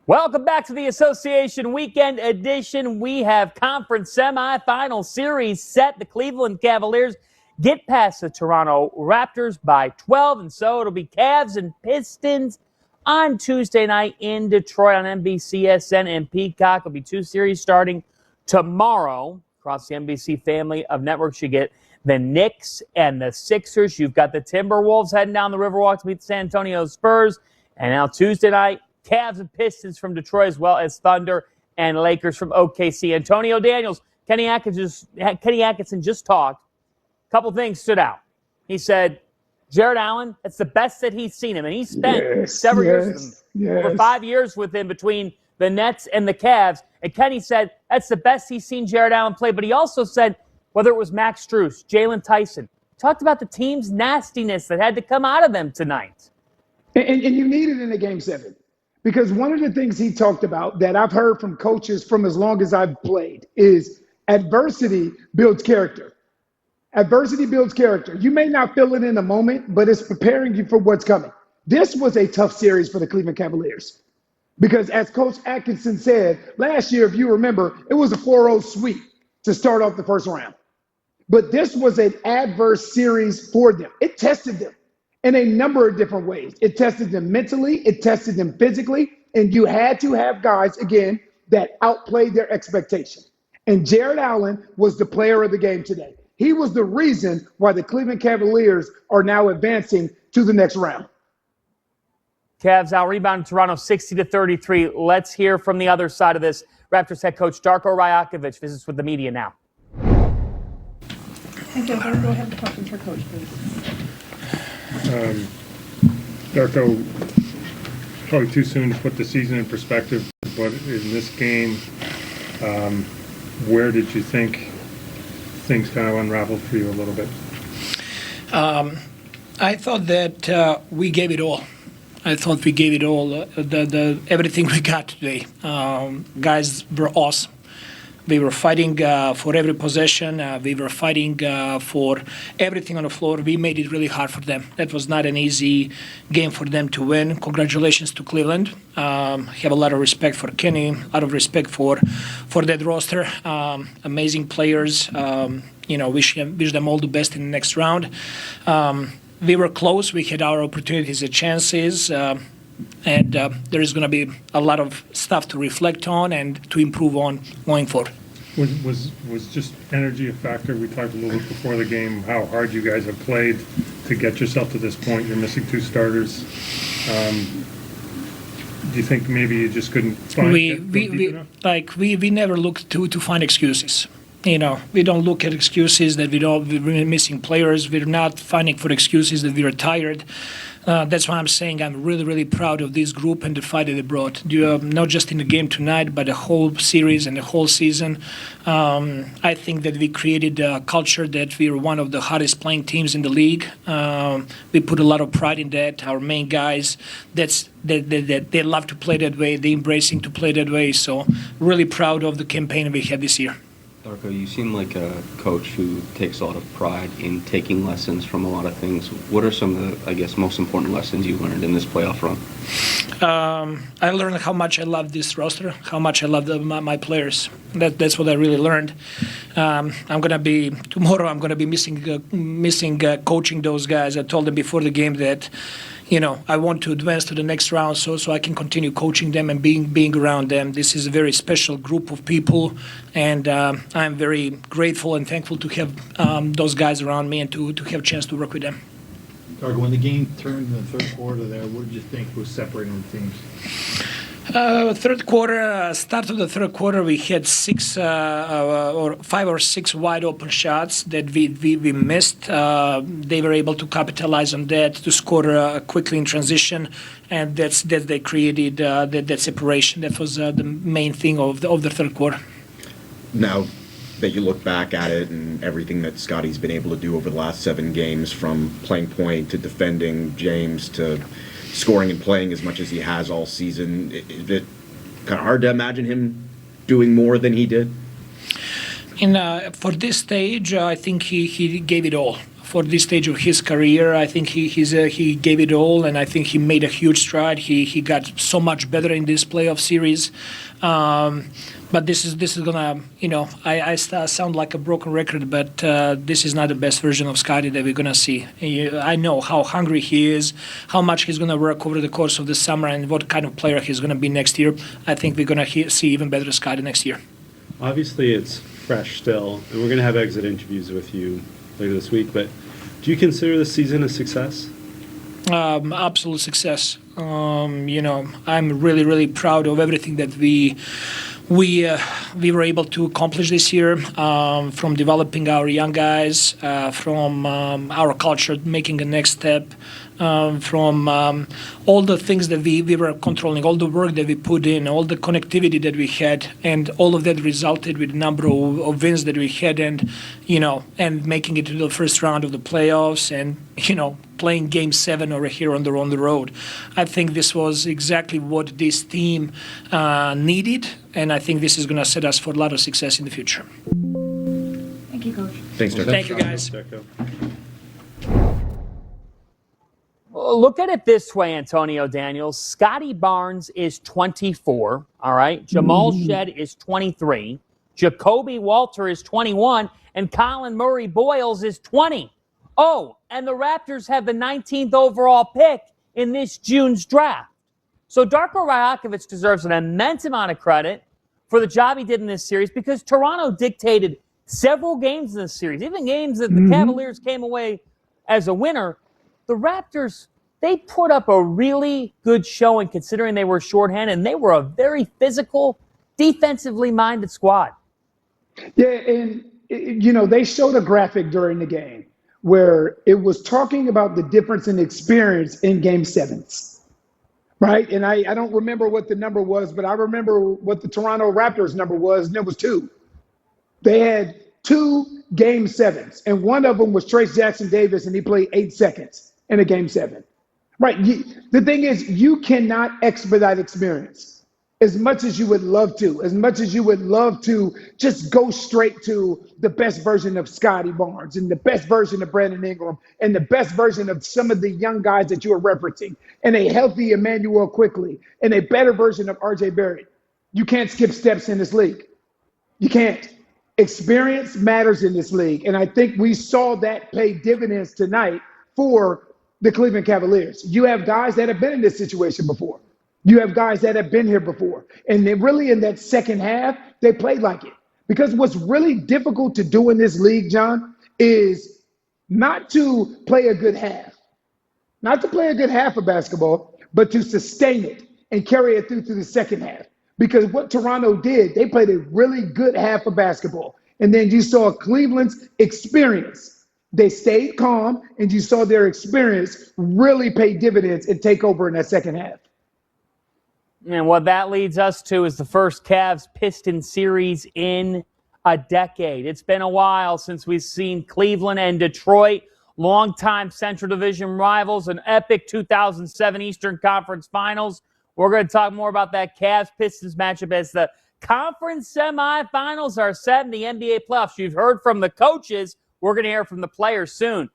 Welcome back to the Association Weekend Edition. We have conference semifinal series set. The Cleveland Cavaliers get past the Toronto Raptors by 12, and so it'll be Cavs and Pistons on Tuesday night in Detroit on NBCSN and Peacock. It'll be two series starting tomorrow across the NBC family of networks. You get the Knicks and the Sixers. You've got the Timberwolves heading down the Riverwalk to meet the San Antonio Spurs. And now Tuesday night, Cavs and Pistons from Detroit, as well as Thunder and Lakers from OKC. Antonio Daniels, Kenny Atkinson just talked. A couple things stood out. He said, Jared Allen, it's the best that he's seen him. And he spent several years with him, over 5 years with him between the Nets and the Cavs. And Kenny said that's the best he's seen Jared Allen play. But he also said, whether it was Max Strus, Jalen Tyson, talked about the team's nastiness that had to come out of them tonight. And you need it in a Game 7. Because one of the things he talked about that I've heard from coaches from as long as I've played is adversity builds character. Adversity builds character. You may not feel it in the moment, but it's preparing you for what's coming. This was a tough series for the Cleveland Cavaliers. Because as Coach Atkinson said, last year, if you remember, it was a 4-0 sweep to start off the first round. But this was an adverse series for them. It tested them in a number of different ways. It tested them mentally, it tested them physically, and you had to have guys, again, that outplayed their expectation. And Jared Allen was the player of the game today. He was the reason why the Cleveland Cavaliers are now advancing to the next round. Cavs out-rebounded Toronto 60-33. Let's hear from the other side of this. Raptors head coach Darko Rajaković visits with the media now. Hey, Joe, go ahead and talk to your coach, please. Darko, probably too soon to put the season in perspective, but in this game, where did you think things kind of unraveled for you a little bit? I thought that we gave it all. Everything we got today. Guys were awesome. We were fighting for every possession. We were fighting for everything on the floor. We made it really hard for them. That was not an easy game for them to win. Congratulations to Cleveland. Have a lot of respect for Kenny, a lot of respect for that roster. Amazing players. Wish them all the best in the next round. We were close. We had our opportunities and chances. And there is going to be a lot of stuff to reflect on and to improve on going forward. Was just energy a factor? We talked a little bit before the game how hard you guys have played to get yourself to this point. You're missing two starters. Do you think maybe you just couldn't find we never look to find excuses. We don't look at excuses that we're missing players. We're not finding for excuses that we're tired. That's why I'm saying I'm really, really proud of this group and the fight that they brought. Not just in the game tonight, but the whole series and the whole season. I think that we created a culture that we are one of the hardest playing teams in the league. We put a lot of pride in that. Our main guys, they love to play that way. They're embracing to play that way. So really proud of the campaign we had this year. Darko, you seem like a coach who takes a lot of pride in taking lessons from a lot of things. What are some of the, most important lessons you learned in this playoff run? I learned how much I love this roster, how much I love my players. That's what I really learned. Tomorrow I'm going to be missing coaching those guys. I told them before the game that I want to advance to the next round so I can continue coaching them and being around them. This is a very special group of people, and I'm very grateful and thankful to have those guys around me and to have a chance to work with them. Darko, when the game turned in the third quarter there, what did you think was separating the teams? Third quarter, start of the third quarter, we had 5 or 6 wide open shots that we missed. They were able to capitalize on that to score quickly in transition, and they created that separation. That was the main thing of the third quarter. Now that you look back at it and everything that Scotty's been able to do over the last 7 games, from playing point to defending James to scoring and playing as much as he has all season, is it kind of hard to imagine him doing more than he did? For this stage, I think he gave it all. for this stage of his career. I think he gave it all, and I think he made a huge stride. He got so much better in this playoff series. But this is gonna, I sound like a broken record, but this is not the best version of Scotty that we're gonna see. I know how hungry he is, how much he's gonna work over the course of the summer, and what kind of player he's gonna be next year. I think we're gonna see even better Scotty next year. Obviously, it's fresh still, and we're gonna have exit interviews with you later this week. But do you consider this season a success? Absolute success. I'm really, really proud of everything that we were able to accomplish this year, from developing our young guys, from our culture making a next step, from all the things that we were controlling, all the work that we put in, all the connectivity that we had, and all of that resulted with a number of wins that we had, and making it to the first round of the playoffs, and playing Game 7 over here on the road. I think this was exactly what this team needed, and I think this is going to set us for a lot of success in the future. Thank you, Coach. Thanks, Darko. Thank you, guys. Look at it this way, Antonio Daniels. Scotty Barnes is 24, all right? Jamal Shed is 23. Jacoby Walter is 21. And Colin Murray Boyles is 20. Oh, and the Raptors have the 19th overall pick in this June's draft. So Darko Rajaković deserves an immense amount of credit for the job he did in this series, because Toronto dictated several games in this series, even games that the Cavaliers came away as a winner. The Raptors, they put up a really good showing considering they were shorthanded, and they were a very physical, defensively minded squad. Yeah, and they showed a graphic during the game where it was talking about the difference in experience in Game 7s, right? And I don't remember what the number was, but I remember what the Toronto Raptors number was, and it was 2. They had 2 Game 7s, and one of them was Trace Jackson Davis, and he played 8 seconds in a Game 7. Right. The thing is, you cannot expedite experience as much as you would love to, just go straight to the best version of Scotty Barnes and the best version of Brandon Ingram and the best version of some of the young guys that you are referencing, and a healthy Emmanuel Quickly and a better version of RJ Barrett. You can't skip steps in this league. You can't. Experience matters in this league. And I think we saw that pay dividends tonight for the Cleveland Cavaliers. You have guys that have been in this situation before. You have guys that have been here before. And they really, in that second half, they played like it. Because what's really difficult to do in this league, John, is not to play a good half. Not to play a good half of basketball, but to sustain it and carry it through to the second half. Because what Toronto did, they played a really good half of basketball. And then you saw Cleveland's experience. They stayed calm, and you saw their experience really pay dividends and take over in that second half. And what that leads us to is the first Cavs-Pistons series in a decade. It's been a while since we've seen Cleveland and Detroit, longtime Central Division rivals, an epic 2007 Eastern Conference Finals. We're going to talk more about that Cavs-Pistons matchup as the conference semifinals are set in the NBA playoffs. You've heard from the coaches. We're going to hear from the players soon.